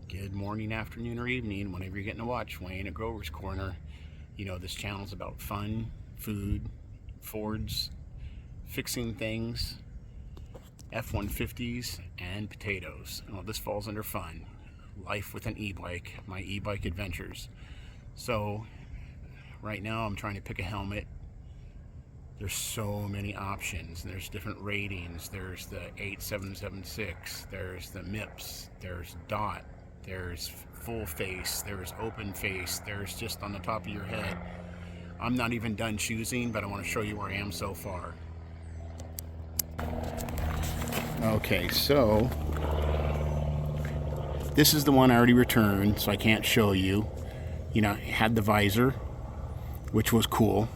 Good morning, afternoon, or evening, whenever you're getting to watch Wayne at Grover's Corner. You know, this channel's about fun, food, Fords, fixing things, F-150s, and potatoes. Well, this falls under fun. Life with an e-bike, my e-bike adventures. So, right now I'm trying to pick a helmet. There's so many options. There's different ratings. There's the 8776, there's the MIPS, there's DOT, there's full face, there's open face, there's just on the top of your head. I'm not even done choosing, but I want to show you where I am so far. Okay, so this is the one I already returned, so I can't show you. You know, it had the visor, which was cool.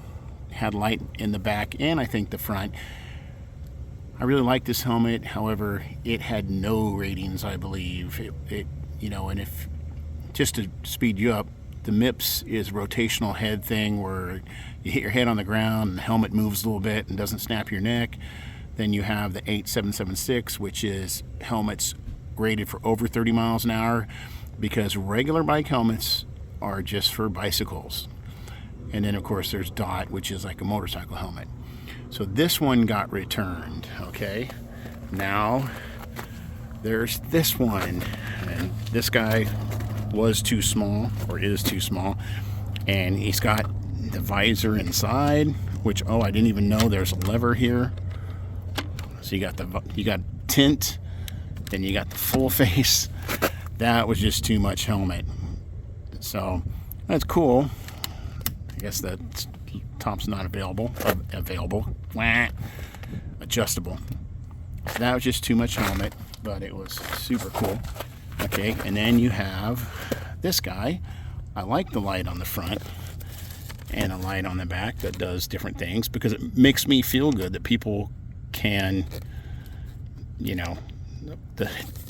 Had light in the back and I think the front. I really like this helmet. However, it had no ratings, I believe. It you know, and if just to speed you up, the MIPS is rotational head thing where you hit your head on the ground and the helmet moves a little bit and doesn't snap your neck. Then you have the 8776, which is helmets rated for over 30 miles an hour, because regular bike helmets are just for bicycles. And then of course there's DOT, which is like a motorcycle helmet. So this one got returned, okay? Now there's this one, and this guy was too small, or is too small, and he's got the visor inside, which, oh, I didn't even know there's a lever here. So you got tint, then you got the full face. That was just too much helmet. So that's cool. I guess that top's not available. Wah. Adjustable. That was just too much helmet, but it was super cool. Okay, and then you have this guy. I like the light on the front and a light on the back that does different things, because it makes me feel good that people can, you know,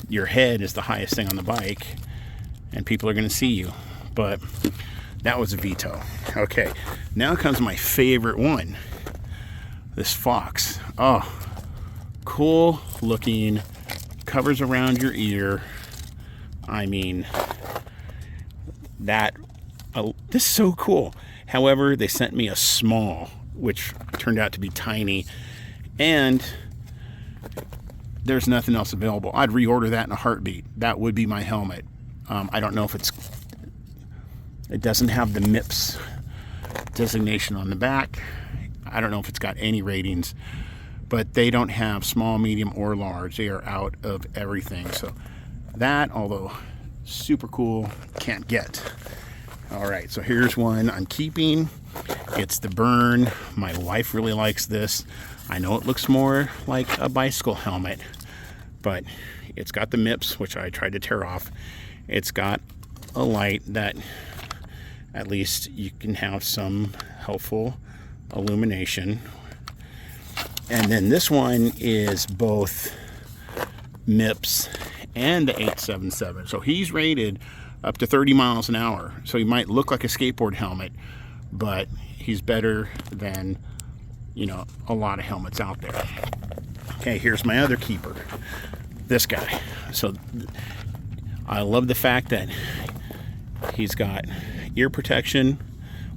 your head is the highest thing on the bike and people are going to see you. But that was a veto. Okay, now comes my favorite one. This Fox. Oh, cool looking. Covers around your ear. I mean, this is so cool. However, they sent me a small, which turned out to be tiny, and there's nothing else available. I'd reorder that in a heartbeat. That would be my helmet. I don't know if it doesn't have the MIPS designation on the back. I don't know if it's got any ratings, but they don't have small, medium, or large. They are out of everything. So that, although super cool, can't get. All right, so here's one I'm keeping. It's the Burn. My wife really likes this. I know it looks more like a bicycle helmet, but it's got the MIPS, which I tried to tear off. It's got a light that at least you can have some helpful illumination. And then this one is both MIPS and the 877. So he's rated up to 30 miles an hour. So he might look like a skateboard helmet, but he's better than, you know, a lot of helmets out there. Okay, here's my other keeper, this guy. So I love the fact that he's got ear protection,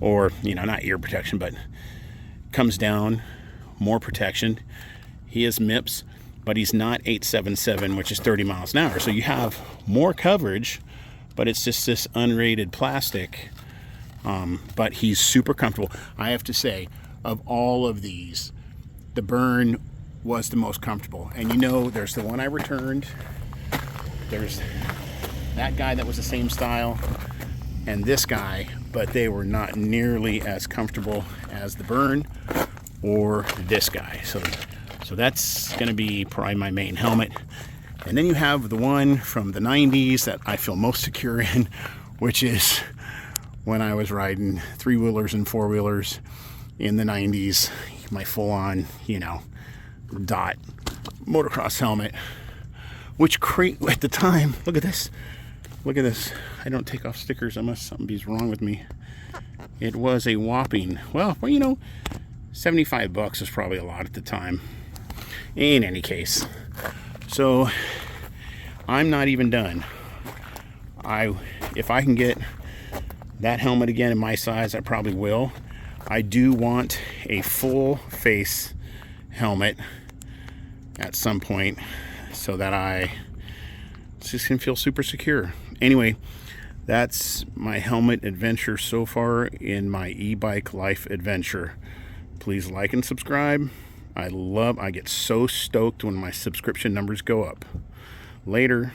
or, you know, not ear protection, but comes down, more protection. He is MIPS, but he's not 877, which is 30 miles an hour. So you have more coverage, but it's just this unrated plastic. But he's super comfortable. I have to say, of all of these, the Burn was the most comfortable. And you know, there's the one I returned. There's that guy that was the same style, and this guy, but they were not nearly as comfortable as the Burn or this guy. So that's going to be probably my main helmet. And then you have the one from the 90s that I feel most secure in, which is when I was riding three-wheelers and four-wheelers in the 90s, my full-on, you know, DOT motocross helmet, which at the time, look at this. Look at this. I don't take off stickers unless something's wrong with me. It was a whopping, well, you know, $75 was probably a lot at the time. In any case, so I'm not even done. if I can get that helmet again in my size, I probably will. I do want a full face helmet at some point so that I just can feel super secure. Anyway, that's my helmet adventure so far in my e-bike life adventure. Please like and subscribe. I get so stoked when my subscription numbers go up. Later.